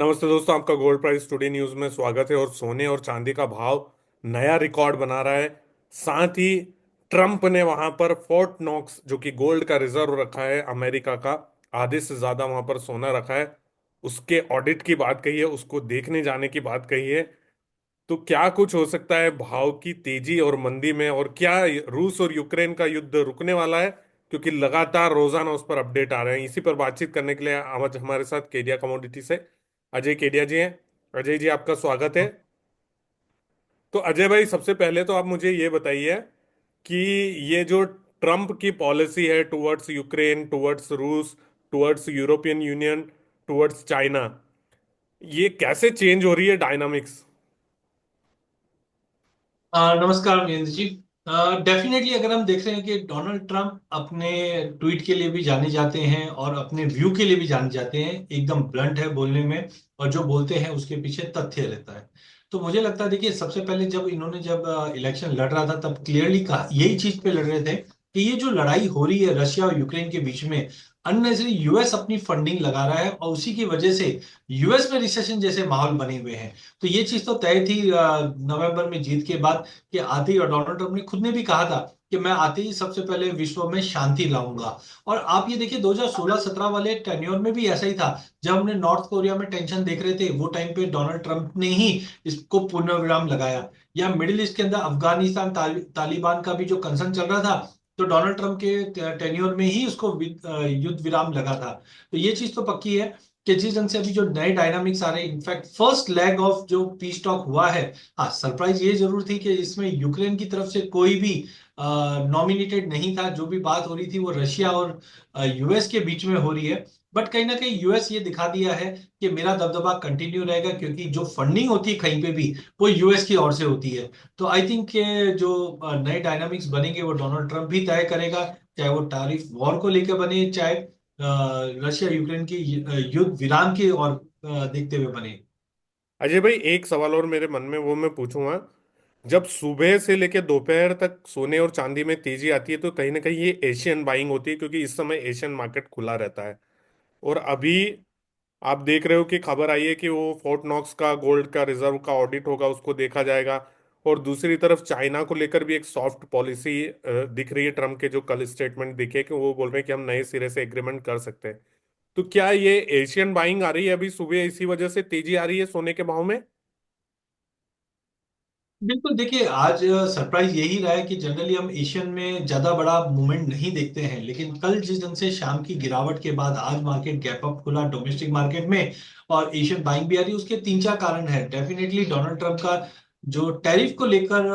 नमस्ते दोस्तों, आपका गोल्ड प्राइस टुडे न्यूज में स्वागत है। और सोने और चांदी का भाव नया रिकॉर्ड बना रहा है। साथ ही ट्रंप ने वहां पर फोर्ट नॉक्स, जो कि गोल्ड का रिजर्व रखा है अमेरिका का, आधे से ज्यादा वहां पर सोना रखा है, उसके ऑडिट की बात कही है, उसको देखने जाने की बात कही है। तो क्या कुछ हो सकता है भाव की तेजी और मंदी में? और क्या रूस और यूक्रेन का युद्ध रुकने वाला है? क्योंकि लगातार रोजाना उस पर अपडेट आ रहे हैं। इसी पर बातचीत करने के लिए आज हमारे साथ केडिया कमोडिटी से अजय केडिया जी हैं। अजय जी, आपका स्वागत है। तो अजय भाई, सबसे पहले तो आप मुझे ये बताइए कि ये जो ट्रम्प की पॉलिसी है टुवर्ड्स यूक्रेन, टुवर्ड्स रूस, towards European union, towards China, ये कैसे चेंज हो रही है डायनामिक्स? नमस्कार महेंद्र जी। डेफिनेटली अगर हम देख रहे हैं कि डोनाल्ड ट्रंप अपने ट्वीट के लिए भी जाने जाते हैं और अपने व्यू के लिए भी जाने जाते हैं, एकदम ब्लंट है बोलने में। और जो बोलते हैं उसके पीछे तथ्य रहता है। तो मुझे लगता है, देखिए, सबसे पहले जब इलेक्शन लड़ रहा था तब क्लियरली कहा, यही चीज पे लड़ रहे थे कि ये जो लड़ाई हो रही है रशिया और यूक्रेन के बीच में, अननेसेसरी यूएस अपनी फंडिंग लगा रहा है और उसी की वजह से यूएस में रिसेशन जैसे माहौल बने हुए हैं। तो ये चीज तो तय थी नवंबर में जीत के बाद कि आते ही, और डोनाल्ड ट्रंप ने खुद ने भी कहा था कि मैं आते ही सबसे पहले विश्व में शांति लाऊंगा। और आप ये देखिए, 2016-17 वाले टेन्योर में भी ऐसा ही था। जब हमने नॉर्थ कोरिया में टेंशन देख रहे थे, वो टाइम पे डोनाल्ड ट्रंप ने ही इसको पूर्ण विराम लगाया। या मिडिल ईस्ट के अंदर अफगानिस्तान तालिबान का भी जो कंसर्न चल रहा था, तो डोनाल्ड ट्रंप के टेन्योर में ही उसको युद्ध विराम लगा था। तो ये चीज तो पक्की है कि जिस ढंग से अभी जो नए डायनामिक्स आ रहे हैं, इनफैक्ट फर्स्ट लेग ऑफ जो पीस टॉक हुआ है, हाँ, सरप्राइज ये जरूर थी कि इसमें यूक्रेन की तरफ से कोई भी नॉमिनेटेड नहीं था। जो भी बात हो रही थी वो रशिया और यूएस के बीच में हो रही है। बट कहीं ना कहीं यूएस ये दिखा दिया है कि मेरा दबदबा कंटिन्यू रहेगा, क्योंकि जो फंडिंग होती है कहीं पे भी, वो यूएस की ओर से होती है। तो आई थिंक के जो नए डायनामिक्स बनेंगे वो डोनाल्ड ट्रंप भी तय करेगा। चाहे वो टैरिफ वॉर को लेकर बने, चाहे रशिया यूक्रेन की युद्ध विराम की और देखते हुए बने। अजय भाई, एक सवाल और मेरे मन में, वो मैं पूछूंगा। जब सुबह से लेकर दोपहर तक सोने और चांदी में तेजी आती है तो कहीं ना कहीं ये एशियन बाइंग होती है, क्योंकि इस समय एशियन मार्केट खुला रहता है। और अभी आप देख रहे हो कि खबर आई है कि वो फोर्ट नॉक्स का गोल्ड का रिजर्व का ऑडिट होगा, उसको देखा जाएगा। और दूसरी तरफ चाइना को लेकर भी एक सॉफ्ट पॉलिसी दिख रही है ट्रम्प के, जो कल स्टेटमेंट दिखे कि वो बोल रहे हैं कि हम नए सिरे से एग्रीमेंट कर सकते हैं। तो क्या ये एशियन बाइंग आ रही है अभी सुबह, इसी वजह से तेजी आ रही है सोने के भाव में? बिल्कुल, देखिए, आज सरप्राइज यही रहा है कि जनरली हम एशियन में ज्यादा बड़ा मूवमेंट नहीं देखते हैं, लेकिन कल जिस ढंग से शाम की गिरावट के बाद आज मार्केट गैप अप खुला डोमेस्टिक मार्केट में, और एशियन बाइंग भी आ रही है, उसके तीन चार कारण है। डेफिनेटली डोनाल्ड ट्रंप का जो टैरिफ को लेकर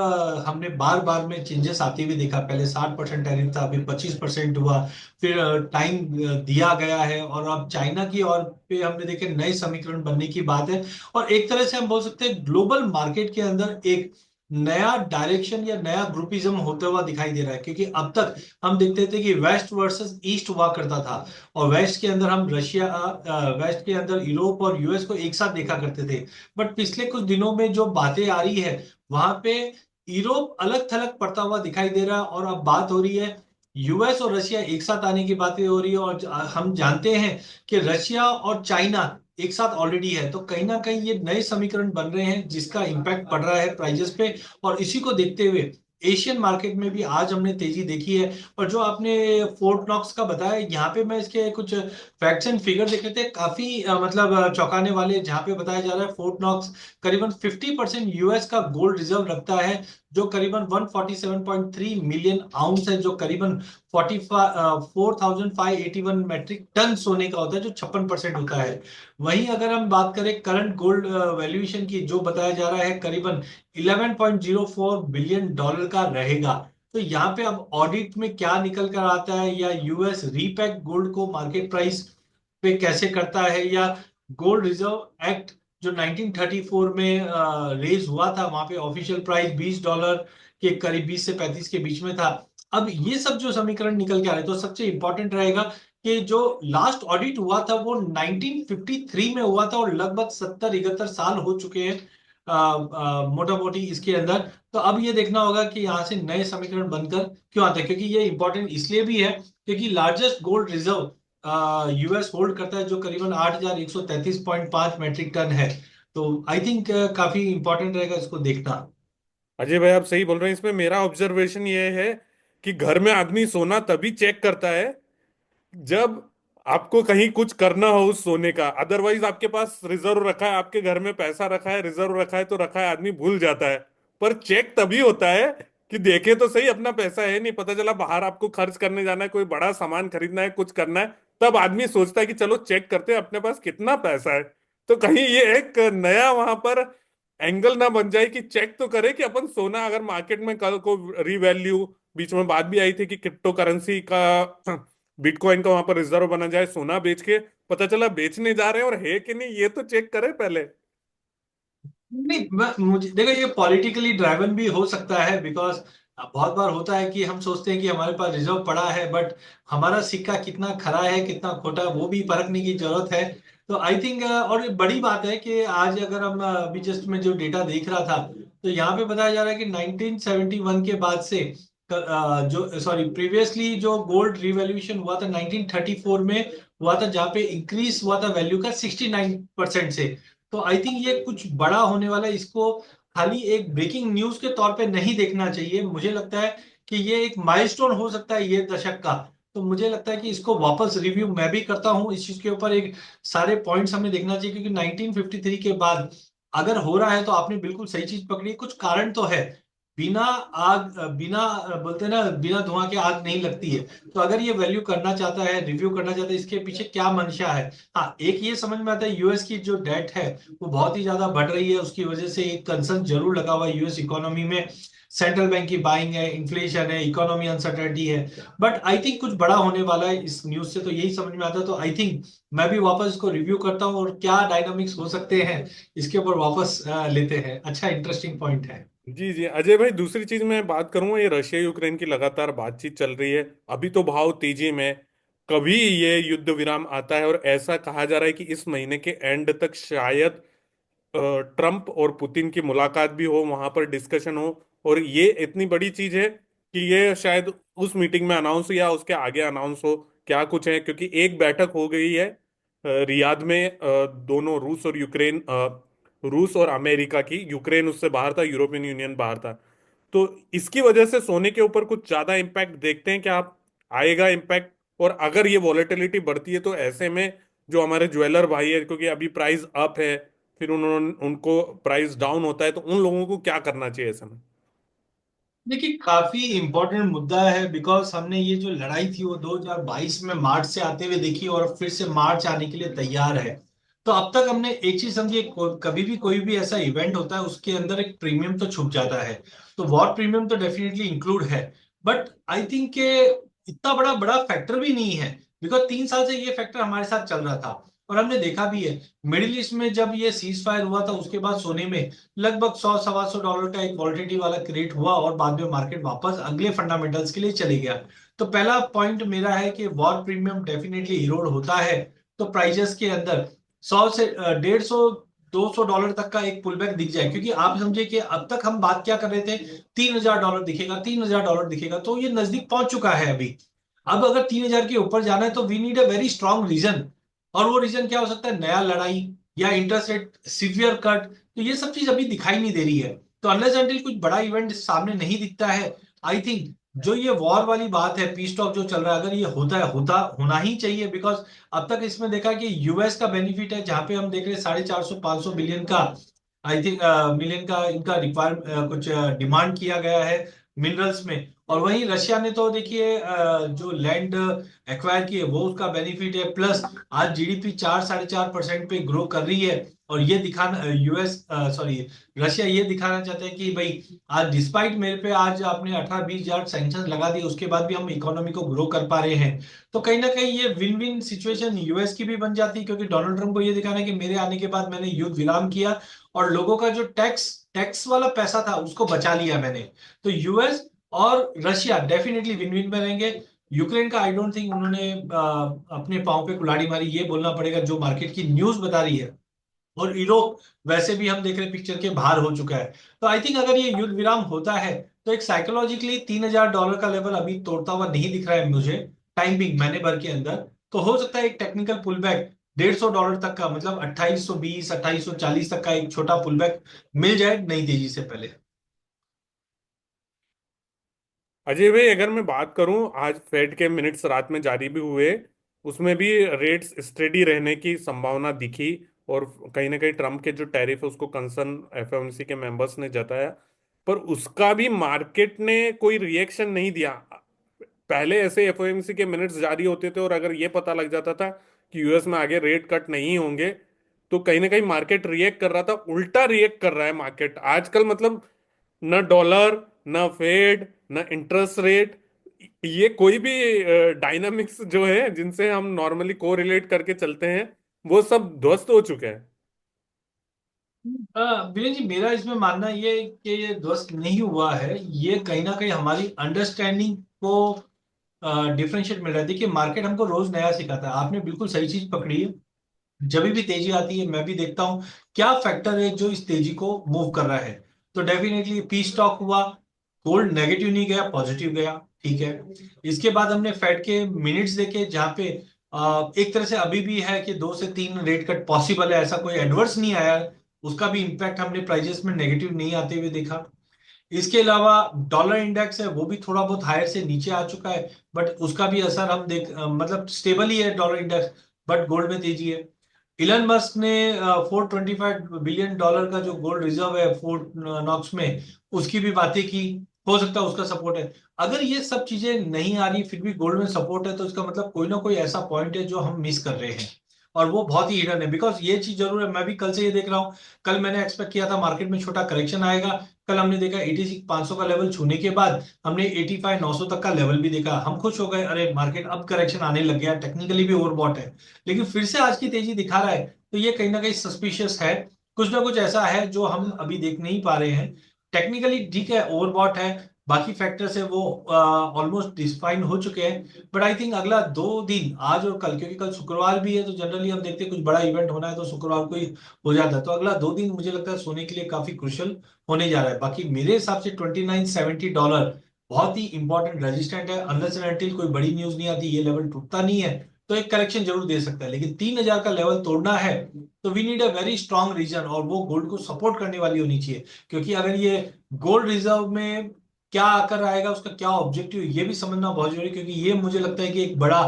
हमने बार बार में चेंजेस आते हुए देखा। पहले 60% टैरिफ था, अभी 25% हुआ। फिर टाइम दिया गया है, और अब चाइना की और पे हमने देखे नए समीकरण बनने की बात है। और एक तरह से हम बोल सकते हैं ग्लोबल मार्केट के अंदर एक नया डायरेक्शन या नया ग्रुपिज्म होता हुआ दिखाई दे रहा है। क्योंकि अब तक हम देखते थे कि वेस्ट वर्सेस ईस्ट हुआ करता था, और वेस्ट के अंदर हम रशिया, वेस्ट के अंदर यूरोप और यूएस को एक साथ देखा करते थे। बट पिछले कुछ दिनों में जो बातें आ रही है, वहां पे यूरोप अलग थलग पड़ता हुआ दिखाई दे रहा है, और अब बात हो रही है यूएस और रशिया एक साथ आने की बातें हो रही है। और हम जानते हैं कि रशिया और चाइना एक साथ ऑलरेडी है। तो कहीं ना कहीं ये नए समीकरण बन रहे हैं जिसका इम्पैक्ट पड़ रहा है प्राइजेस पे। और इसी को देखते हुए एशियन मार्केट में भी आज हमने तेजी देखी है। और जो आपने फोर्ट नॉक्स का बताया, यहाँ पे मैं इसके कुछ फैक्ट्स एंड फिगर देखे थे, काफी मतलब चौंकाने वाले। जहाँ पे बताया जा रहा है फोर्ट नॉक्स करीबन 50% यूएस का गोल्ड रिजर्व रखता है, जो करीबन 147.3 मिलियन आउंस है, जो करीबन 4581 मैट्रिक टन सोने का होता है, जो 56% होता है। वहीं अगर हम बात करें करंट गोल्ड वैल्यूएशन की, जो बताया जा रहा है करीबन 11.04 बिलियन डॉलर का रहेगा। तो यहाँ पे अब ऑडिट में क्या निकल कर आता है, या यूएस रीपैक गोल्ड को मार्केट प्राइस पे कैसे करता है, या गोल्ड रिजर्व एक्ट जो 1934 में रेज हुआ था, वहां पे ऑफिशियल प्राइस $20 के करीब, 20 से 35 के बीच में था। अब ये सब जो समीकरण निकल के आ रहे हैं, तो सबसे इंपॉर्टेंट रहेगा कि जो लास्ट ऑडिट हुआ था वो 1953 में हुआ था, और लगभग 70-71 साल हो चुके हैं मोटा मोटी इसके अंदर। तो अब ये देखना होगा कि यहाँ से नए समीकरण बनकर क्यों आते हैं, क्योंकि ये इंपॉर्टेंट इसलिए भी है क्योंकि largest gold reserve US hold करता है, जो करीबन 8,133.5 मेट्रिक टन है। तो आई थिंक काफी इंपॉर्टेंट रहेगा इसको देखना। अजय भाई आप सही बोल रहे हैं। इसमें मेरा ऑब्जर्वेशन ये है कि घर में आदमी सोना तभी चेक करता है जब आपको कहीं कुछ करना हो उस सोने का। अदरवाइज आपके पास रिजर्व रखा है, आपके घर में पैसा रखा है, रिजर्व रखा है तो रखा है, आदमी भूल जाता है। पर चेक तभी होता है कि देखे तो सही अपना पैसा है नहीं, पता चला बाहर आपको खर्च करने जाना है, कोई बड़ा सामान खरीदना है, कुछ करना है, तब आदमी सोचता है कि चलो चेक करते हैं अपने पास कितना पैसा है। तो कहीं ये एक नया वहां पर एंगल ना बन जाए कि चेक तो करे कि अपन सोना अगर मार्केट में कल को रिवैल्यू, बीच में बात भी आई थी कि क्रिप्टो करेंसी का बिटकॉइन का वहां पर रिजर्व बना जाए, सोना बेच के पता चला बेचने जा रहे हैं और है कि नहीं ये तो चेक करे पहले। नहीं, मुझे देखो, ये पॉलिटिकली ड्राइवन भी हो सकता है, बिकॉज बहुत बार होता है कि हम सोचते हैं कि हमारे पास रिजर्व पड़ा है, बट हमारा सिक्का कितना खरा है कितना खोटा है, वो भी परखने की जरूरत है। तो आई थिंक, और ये बड़ी बात है कि आज अगर हम अभी जस्ट में जो डेटा देख रहा था, तो यहाँ पे बताया जा रहा है कि 1971 के बाद से जो सॉरी प्रीवियसली जो गोल्ड रिवैल्यूएशन हुआ था 1934 में हुआ था, जहाँ पे इंक्रीज हुआ था वैल्यू का 69% से। तो आई थिंक ये कुछ बड़ा होने वाला है। इसको खाली एक ब्रेकिंग न्यूज के तौर पे नहीं देखना चाहिए। मुझे लगता है कि ये एक माइलस्टोन हो सकता है ये दशक का। तो मुझे लगता है कि इसको वापस रिव्यू मैं भी करता हूँ इस चीज के ऊपर। एक सारे पॉइंट्स हमें देखना चाहिए, क्योंकि 1953 के बाद अगर हो रहा है तो आपने बिल्कुल सही चीज पकड़ी। कुछ कारण तो है। बिना आग, बिना बोलते हैं ना, बिना धुआं के आग नहीं लगती है। तो अगर ये वैल्यू करना चाहता है, रिव्यू करना चाहता है, इसके पीछे क्या मंशा है। हाँ, एक ये समझ में आता है, यूएस की जो डेट है वो बहुत ही ज्यादा बढ़ रही है, उसकी वजह से एक कंसर्न जरूर लगा हुआ है यूएस इकोनॉमी में। सेंट्रल बैंक की बाइंग है, इन्फ्लेशन है, इकोनॉमी अनसर्टेनिटी है। बट आई थिंक कुछ बड़ा होने वाला है इस न्यूज से, तो यही समझ में आता है। तो आई थिंक मैं भी वापस इसको रिव्यू करता हूँ, और क्या डायनामिक्स हो सकते हैं इसके ऊपर वापस लेते हैं। अच्छा, इंटरेस्टिंग पॉइंट है। जी जी अजय भाई, दूसरी चीज मैं बात करूंगा, ये रशिया यूक्रेन की लगातार बातचीत चल रही है, अभी तो भाव तेजी में। कभी ये युद्ध विराम आता है और ऐसा कहा जा रहा है कि इस महीने के एंड तक शायद ट्रम्प और पुतिन की मुलाकात भी हो, वहां पर डिस्कशन हो। और ये इतनी बड़ी चीज है कि ये शायद उस मीटिंग में अनाउंस या उसके आगे अनाउंस हो, क्या कुछ है, क्योंकि एक बैठक हो गई है रियाद में, दोनों रूस और यूक्रेन, रूस और अमेरिका की। यूक्रेन उससे बाहर था, यूरोपियन यूनियन बाहर था। तो इसकी वजह से सोने के ऊपर कुछ ज्यादा इम्पैक्ट देखते हैं क्या आप, आएगा इम्पैक्ट? और अगर ये वॉलेटिलिटी बढ़ती है तो ऐसे में जो हमारे ज्वेलर भाई है, क्योंकि अभी प्राइस अप है, फिर उन्होंने उनको प्राइस डाउन होता है, तो उन लोगों को क्या करना चाहिए ऐसे में? देखिए, काफी इंपॉर्टेंट मुद्दा है, बिकॉज हमने ये जो लड़ाई थी वो 2022 में मार्च से आते हुए देखी, और फिर से मार्च आने के लिए तैयार है। तो अब तक हमने एक चीज समझी, कभी भी कोई भी ऐसा इवेंट होता है उसके अंदर एक प्रीमियम तो छुप जाता है। तो वॉर प्रीमियम तो डेफिनेटली इंक्लूड है। बट आई थिंक के इतना बड़ा बड़ा फैक्टर भी नहीं है, बिकॉज 3 साल से ये फैक्टर हमारे साथ चल रहा था। और हमने देखा भी है, मिडिल ईस्ट में जब ये सीज फायर हुआ था उसके बाद सोने में लगभग 100 सवा 100 डॉलर का एक वॉलिटिलिटी वाला क्रिएट हुआ, और बाद में मार्केट वापस अगले फंडामेंटल्स के लिए चले गया। तो पहला पॉइंट मेरा है कि वॉर प्रीमियम डेफिनेटली इरोड होता है। तो प्राइजेस के अंदर 100 से 150, $200 तक का एक पुल बैक दिख जाए। क्योंकि आप समझे कि अब तक हम बात क्या कर रहे थे, $3,000 दिखेगा, $3,000 दिखेगा, तो ये नजदीक पहुंच चुका है अभी। अब अगर 3,000 के ऊपर जाना है तो we need a very strong reason. और वो रीजन क्या हो सकता है, नया लड़ाई या इंटरेस्ट रेट सिवियर कट। तो ये सब चीज अभी दिखाई नहीं दे रही है। तो अनलेस अनटिल कुछ बड़ा इवेंट सामने नहीं दिखता है, आई थिंक जो ये वॉर वाली बात है, पीस टॉक जो चल रहा है, अगर ये होता है, होता होना ही चाहिए। बिकॉज अब तक इसमें देखा कि यूएस का बेनिफिट है, जहां पे हम देख रहे हैं 450 500 बिलियन का, आई थिंक मिलियन का इनका रिक्वायर कुछ डिमांड किया गया है मिनरल्स में। और वहीं रशिया ने तो देखिए जो लैंड एक्वायर की है वो उसका बेनिफिट है। प्लस आज जीडीपी 4 साढ़े 4% पे ग्रो कर रही है। और ये दिखाना यूएस सॉरी रशिया ये दिखाना चाहते हैं कि भाई आज डिस्पाइट मेरे पे आज आपने 18-20 हजार सैंक्शन लगा दिए, उसके बाद भी हम इकोनॉमी को ग्रो कर पा रहे हैं। तो कहीं ना कहीं ये विन विन सिचुएशन यूएस की भी बन जाती है, क्योंकि डोनाल्ड ट्रंप को ये दिखाना है कि मेरे आने के बाद मैंने युद्ध विराम किया, और लोगों का जो टैक्स टैक्स वाला पैसा था उसको बचा लिया मैंने। तो यूएस और रशिया डेफिनेटली विन विन में रहेंगे। यूक्रेन का आई डोंट थिंक उन्होंने अपने पांव पे कुल्हाड़ी मारी, ये बोलना पड़ेगा जो मार्केट की न्यूज बता रही है। और यूरोप वैसे भी हम देख रहे हैं पिक्चर के बाहर हो चुका है। तो आई थिंक अगर ये युद्ध विराम होता है तो एक साइकोलॉजिकली $3,000 का लेवल अभी तोड़ता हुआ नहीं दिख रहा है मुझे टाइम बिंग महीने भर के अंदर। तो हो सकता है एक टेक्निकल पुल बैक $150 तक का, मतलब 2820 2840 तक का एक छोटा पुल बैक मिल जाए नई तेजी से पहले। अजय भाई, अगर मैं बात करूं, आज फेड के मिनट्स रात में जारी भी हुए, उसमें भी रेट्स स्टेडी रहने की संभावना दिखी। और कहीं ना कहीं ट्रम्प के जो टैरिफ है उसको कंसर्न एफओएमसी के मेंबर्स ने जताया, पर उसका भी मार्केट ने कोई रिएक्शन नहीं दिया। पहले ऐसे एफओएमसी के मिनट्स जारी होते थे और अगर ये पता लग जाता था कि यूएस में आगे रेट कट नहीं होंगे, तो कहीं ना कहीं मार्केट रिएक्ट कर रहा था। उल्टा रिएक्ट कर रहा है मार्केट आजकल। मतलब न डॉलर, न फेड, न इंटरेस्ट रेट, ये कोई भी डायनामिक्स जो है जिनसे हम नॉर्मली कोरिलेट करके चलते हैं, वो सब ध्वस्त हो चुके हैं। विनय जी, मेरा इसमें मानना ये है कि ये ध्वस्त नहीं हुआ है, ये कहीं ना कहीं हमारी अंडरस्टैंडिंग को डिफरेंशिएट मिल रहा है। देखिए, मार्केट हमको रोज नया सिखाता है, आपने बिल्कुल सही चीज पकड़ी है। जब भी तेजी आती है मैं भी देखता हूँ क्या फैक्टर है जो इस तेजी को मूव कर रहा है। तो डेफिनेटली पी स्टॉक हुआ, गोल्ड नेगेटिव नहीं गया, पॉजिटिव गया, ठीक है। इसके बाद हमने फेड के मिनट्स देखे, जहां पे एक तरह से अभी भी है कि 2 से 3 रेट कट पॉसिबल है, ऐसा कोई एडवर्स नहीं आया। उसका भी इंपैक्ट हमने प्राइजेस में नेगेटिव नहीं आते हुए देखा। इसके अलावा डॉलर इंडेक्स है, वो भी थोड़ा बहुत हायर से नीचे आ चुका है, बट उसका भी असर हम मतलब स्टेबल ही है डॉलर इंडेक्स। बट गोल्ड में तेजी है। इलन मस्क ने $425 बिलियन का जो गोल्ड रिजर्व है फोर्ट नॉक्स में, उसकी भी बातें की। हो सकता है उसका सपोर्ट है। अगर ये सब चीजें नहीं आ रही फिर भी गोल्ड में सपोर्ट है, तो इसका मतलब कोई ना कोई ऐसा पॉइंट है जो हम मिस कर रहे हैं, और वो बहुत ही हिडन है। बिकॉज ये चीज जरूर है, मैं भी कल से ये देख रहा हूँ। कल मैंने एक्सपेक्ट किया था मार्केट में छोटा करेक्शन आएगा। कल हमने देखा 86,500 का लेवल छूने के बाद हमने 85,900 तक का लेवल भी देखा। हम खुश हो गए, अरे मार्केट अब करेक्शन आने लग गया, टेक्निकली भी ओवरबॉट है। लेकिन फिर से आज की तेजी दिखा रहा है, तो ये कहीं ना कहीं सस्पिशियस है। कुछ ना कुछ ऐसा है जो हम अभी देख नहीं पा रहे हैं। टेक्निकली ठीक है, ओवरबॉट है, बाकी फैक्टर्स है वो ऑलमोस्ट डिफाइन हो चुके हैं। बट आई थिंक अगला 2 दिन, आज और कल, क्योंकि कल शुक्रवार भी है, तो जनरली हम देखते हैं कुछ बड़ा इवेंट होना है तो शुक्रवार को ही हो जाता है। तो अगला 2 दिन मुझे लगता है सोने के लिए काफी क्रुशियल होने जा रहा है। बाकी मेरे हिसाब से $2970 बहुत ही इंपॉर्टेंट रेजिस्टेंट है। अनलेस एंड अनटिल कोई बड़ी न्यूज नहीं आती, ये लेवल टूटता नहीं है, तो एक करेक्शन जरूर दे सकता है। लेकिन 3,000 का लेवल तोड़ना है तो we need a very strong reason, और वो गोल्ड को सपोर्ट करने वाली होनी चाहिए। क्योंकि अगर ये गोल्ड रिजर्व में क्या आकर आएगा, उसका क्या ऑब्जेक्टिव, ये भी समझना बहुत जरूरी है। क्योंकि ये मुझे लगता है कि एक बड़ा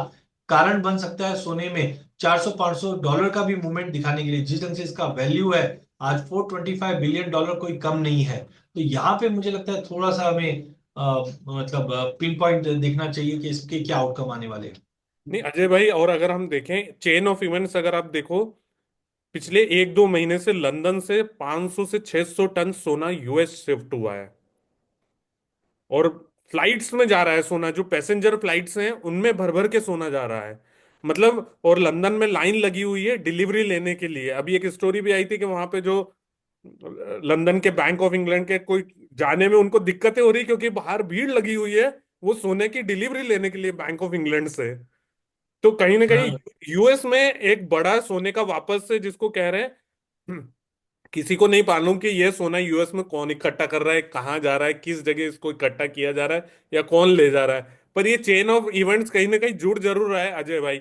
कारण बन सकता है सोने में 400-500 डॉलर का भी मूवमेंट दिखाने के लिए। जिस ढंग से इसका वैल्यू है आज, $425 बिलियन कोई कम नहीं है। तो यहाँ पे मुझे लगता है थोड़ा सा हमें मतलब पिन पॉइंट देखना चाहिए कि इसके क्या आउटकम आने वाले हैं। नहीं अजय भाई, और अगर हम देखें चेन ऑफ इवेंट्स, अगर आप देखो, पिछले 1-2 महीने से लंदन से 500 से 600 टन सोना यूएस शिफ्ट हुआ है। और फ्लाइट्स में जा रहा है सोना, जो पैसेंजर फ्लाइट्स हैं उनमें भर भर के सोना जा रहा है। मतलब, और लंदन में लाइन लगी हुई है डिलीवरी लेने के लिए। अभी एक स्टोरी भी आई थी कि वहां पे जो लंदन के बैंक ऑफ इंग्लैंड के कोई जाने में उनको दिक्कतें हो रही, क्योंकि बाहर भीड़ लगी हुई है वो सोने की डिलीवरी लेने के लिए बैंक ऑफ इंग्लैंड से। तो कहीं ना कहीं हाँ, यूएस में एक बड़ा सोने का वापस से, जिसको कह रहे हैं, किसी को नहीं मालूम कि ये सोना यूएस में कौन इकट्ठा कर रहा है, कहाँ जा रहा है, किस जगह इसको इकट्ठा किया जा रहा है, या कौन ले जा रहा है। पर ये चेन ऑफ इवेंट्स कहीं ना कहीं जुड़ जरूर रहा है। अजय भाई,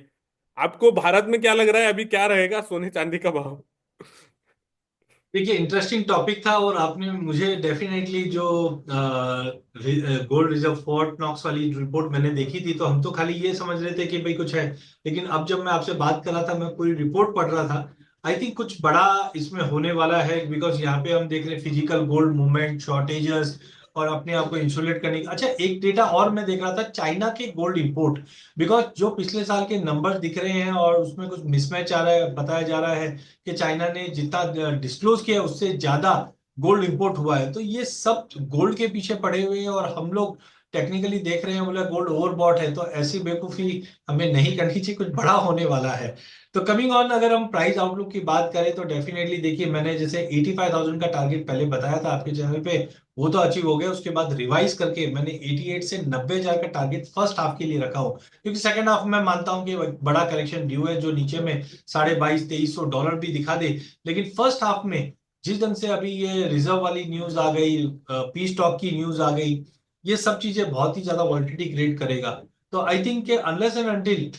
आपको भारत में क्या लग रहा है, अभी क्या रहेगा सोने चांदी का भाव? देखिए, इंटरेस्टिंग टॉपिक था, और आपने मुझे डेफिनेटली जो गोल्ड रिजर्व फोर्ट नॉक्स वाली रिपोर्ट मैंने देखी थी, तो हम तो खाली ये समझ रहे थे कि भाई कुछ है। लेकिन अब जब मैं आपसे बात कर रहा था, मैं पूरी रिपोर्ट पढ़ रहा था, आई थिंक कुछ बड़ा इसमें होने वाला है। बिकॉज यहाँ पे हम देख रहे हैं फिजिकल गोल्ड मूवमेंट, शॉर्टेजेस, और अपने आप को इंसुलेट करने की। अच्छा, एक डेटा और मैं देख रहा था, चाइना के गोल्ड इंपोर्ट। बिकॉज जो पिछले साल के नंबर्स दिख रहे हैं और उसमें कुछ मिसमैच आ रहा है, बताया जा रहा है कि चाइना ने जितना डिस्क्लोज किया उससे ज्यादा गोल्ड इंपोर्ट हुआ है। तो ये सब गोल्ड के पीछे पड़े हुए हैं, और हम लोग टेक्निकली देख रहे हैं, बोला गोल्ड ओवरबॉट है। तो ऐसी बेवकूफी हमें नहीं करनी चाहिए, कुछ बड़ा होने वाला है। तो कमिंग ऑन, अगर हम प्राइस आउटलुक की बात करें तो डेफिनेटली देखिए, मैंने जैसे 85,000 का टारगेट पहले बताया था आपके चैनल पे, वो तो अचीव हो गया। उसके बाद रिवाइज करके मैंने 88 से 90,000 का टारगेट फर्स्ट हाफ के लिए रखा हो। क्योंकि सेकंड हाफ में मानता हूं कि बड़ा करेक्शन ड्यू है, जो नीचे में 22,500-2300 डॉलर भी दिखा दे। लेकिन फर्स्ट हाफ में जिस ढंग से अभी ये रिजर्व वाली न्यूज आ गई, पी स्टॉक की न्यूज आ गई, ये सब चीजें बहुत ही ज्यादा वॉलिटिलिटी क्रिएट करेगा। तो I think unless and until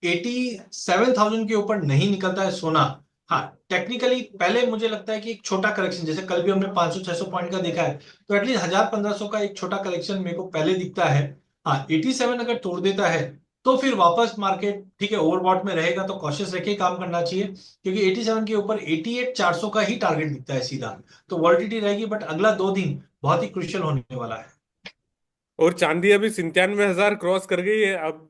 87,000 के ऊपर नहीं निकलता है सोना। हाँ, टेक्निकली पहले मुझे लगता है कि एक छोटा करेक्शन, जैसे कल भी हमने 500-600 पॉइंट का देखा है, तो एटलीस्ट 1,000-1,500 का एक छोटा करेक्शन मेरे को पहले दिखता है। हाँ, 87 अगर तोड़ देता है तो फिर वापस मार्केट ठीक है ओवरबॉट में रहेगा, तो कॉशियस रह के काम करना चाहिए, क्योंकि 87 के ऊपर 88,400 का ही टारगेट दिखता है सीधा। तो वॉलिटिलिटी रहेगी, बट अगला 2 दिन बहुत ही क्रुशियल होने वाला है। और चांदी अभी 97,000 क्रॉस कर गई है। अब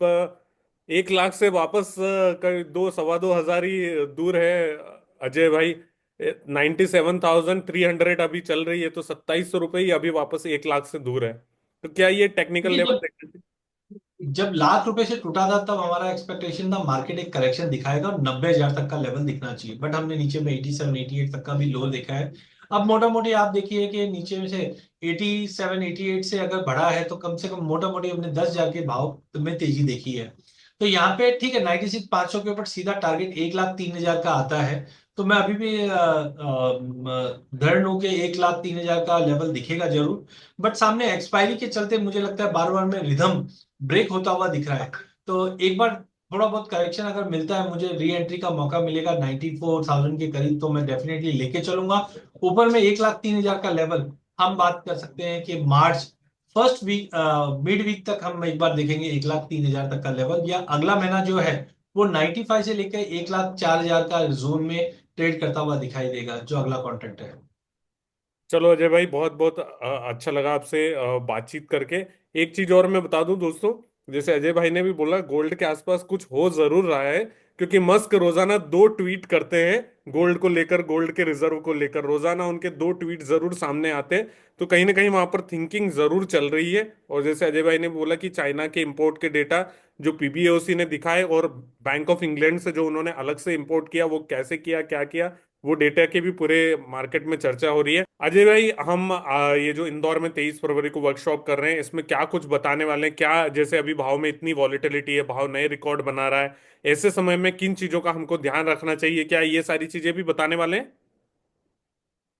1 लाख से वापस करीब 2 सवा 2 हजार ही दूर है अजय भाई। 97,300 अभी चल रही है, तो 2,700 रुपये ही अभी वापस 1 लाख से दूर है। तो क्या ये टेक्निकल देखिए, लेवल जब देखते जब लाख रुपए से टूटा था तब हमारा एक्सपेक्टेशन था मार्केट एक करेक्शन दिखाएगा और 90,000 तक का लेवल दिखना चाहिए, बट हमने नीचे में 87-88 तक का भी लो देखा है। अब मोटा मोटी आप देखिए कि नीचे में से 87-88 से अगर बढ़ा है तो कम से कम मोटा मोटी हमने 10,000 के भाव में तेजी देखी है। तो यहाँ पे ठीक है 96,500 के ऊपर सीधा टारगेट 1,03,000 का आता है। तो मैं अभी भी दृढ़ हूं कि 1,03,000 का लेवल दिखेगा जरूर। बट सामने एक्सपायरी के चलते मुझे लगता है बार बार में रिदम ब्रेक होता हुआ दिख रहा है। तो एक बार थोड़ा बहुत करेक्शन अगर मिलता है, मुझे री एंट्री का मौका मिलेगा 94,000 के करीब, तो मैं डेफिनेटली लेके चलूंगा। ऊपर में 1,03,000 का लेवल हम बात कर सकते हैं कि March first week, mid week तक हम एक बार देखेंगे 1,03,000 तक का लेवल, या अगला महीना जो है वो 95 से लेकर 1,04,000 का जोन में ट्रेड करता हुआ दिखाई देगा, जो अगला कॉन्ट्रैक्ट है। चलो अजय भाई, बहुत बहुत अच्छा लगा आपसे बातचीत करके। एक चीज और मैं बता दूं दोस्तों, जैसे अजय भाई ने भी बोला, गोल्ड के आसपास कुछ हो जरूर रहा है, क्योंकि मस्क रोजाना 2 ट्वीट करते हैं गोल्ड को लेकर, गोल्ड के रिजर्व को लेकर रोजाना उनके 2 ट्वीट जरूर सामने आते हैं। तो कहीं ना कहीं वहां पर थिंकिंग जरूर चल रही है। और जैसे अजय भाई ने बोला कि चाइना के इंपोर्ट के डेटा जो पीबीओसी ने दिखाए, और बैंक ऑफ इंग्लैंड से जो उन्होंने अलग से इंपोर्ट किया, वो कैसे किया, क्या किया, वो डेटा की भी पूरे मार्केट में चर्चा हो रही है। अजय भाई, हम ये जो इंदौर में 23 फरवरी को वर्कशॉप कर रहे हैं, इसमें क्या कुछ बताने वाले हैं? क्या जैसे अभी भाव में इतनी वॉलेटिलिटी है, भाव नए रिकॉर्ड बना रहा है, ऐसे समय में किन चीजों का हमको ध्यान रखना चाहिए? क्या ये सारी चीजें भी बताने वाले हैं?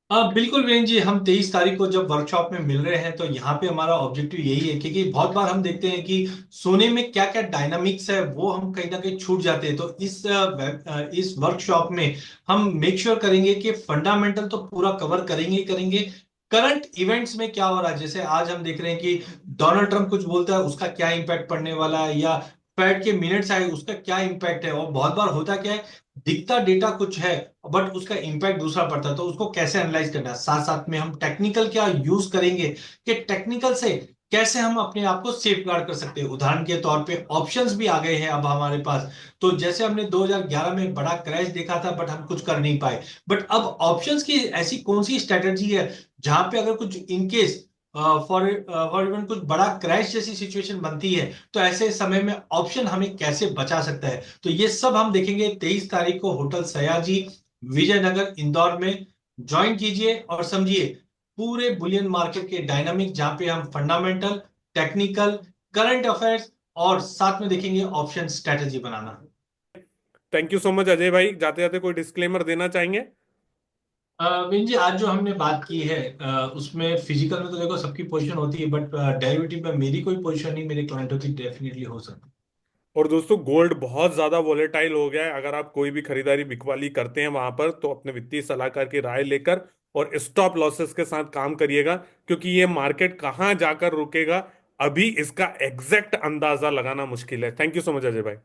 हाँ बिल्कुल वीरेंद्र जी, हम 23 तारीख को जब वर्कशॉप में मिल रहे हैं तो यहाँ पे हमारा ऑब्जेक्टिव यही है, क्योंकि बहुत बार हम देखते हैं कि सोने में क्या क्या डायनामिक्स है वो हम कहीं ना कहीं छूट जाते हैं। तो इस वर्कशॉप में हम मेक श्योर करेंगे कि फंडामेंटल तो पूरा कवर करेंगे ही करेंगे। करंट इवेंट्स में क्या हो रहा है, जैसे आज हम देख रहे हैं कि डोनाल्ड ट्रंप कुछ बोलता है उसका क्या इंपैक्ट पड़ने वाला है, या फेड के मिनट्स आए उसका क्या इंपैक्ट है। और बहुत बार होता क्या है, दिखता डेटा कुछ है बट उसका इंपैक्ट दूसरा पड़ता है, तो उसको कैसे एनालाइज करना है। साथ साथ में हम टेक्निकल क्या यूज करेंगे, कि टेक्निकल से कैसे हम अपने आप को सेफ गार्ड कर सकते हैं। उदाहरण के तौर पे ऑप्शंस भी आ गए हैं अब हमारे पास। तो जैसे हमने 2011 में बड़ा क्रैश देखा था बट हम कुछ कर नहीं पाए, बट अब ऑप्शंस की ऐसी कौन सी स्ट्रेटेजी है जहां पे अगर कुछ इनकेस फॉर इवन कुछ बड़ा क्रैश जैसी सिचुएशन बनती है, तो ऐसे समय में ऑप्शन हमें कैसे बचा सकता है। तो ये सब हम देखेंगे 23 तारीख को होटल सयाजी, विजयनगर, इंदौर में। ज्वाइन कीजिए और समझिए पूरे बुलियन मार्केट के डायनामिक, जहां पे हम फंडामेंटल, टेक्निकल, करंट अफेयर्स और साथ में देखेंगे option strategy banana. Thank you so much Ajay भाई। जाते जाते कोई डिस्क्लेमर देना चाहेंगे? विन जी, आज जो हमने बात की है उसमें फिजिकल में तो देखो सबकी पोजीशन होती है, बट डेरिवेटिव में मेरी कोई पोजीशन नहीं, मेरे क्लाइंटों की डेफिनेटली हो सकती और दोस्तों, गोल्ड बहुत ज्यादा वोलेटाइल हो गया है। अगर आप कोई भी खरीदारी बिकवाली करते हैं वहां पर, तो अपने वित्तीय सलाहकार की राय लेकर और स्टॉप लॉसेस के साथ काम करिएगा, क्योंकि ये मार्केट कहाँ जाकर रुकेगा, अभी इसका एग्जैक्ट अंदाजा लगाना मुश्किल है। Thank you so much Ajay भाई।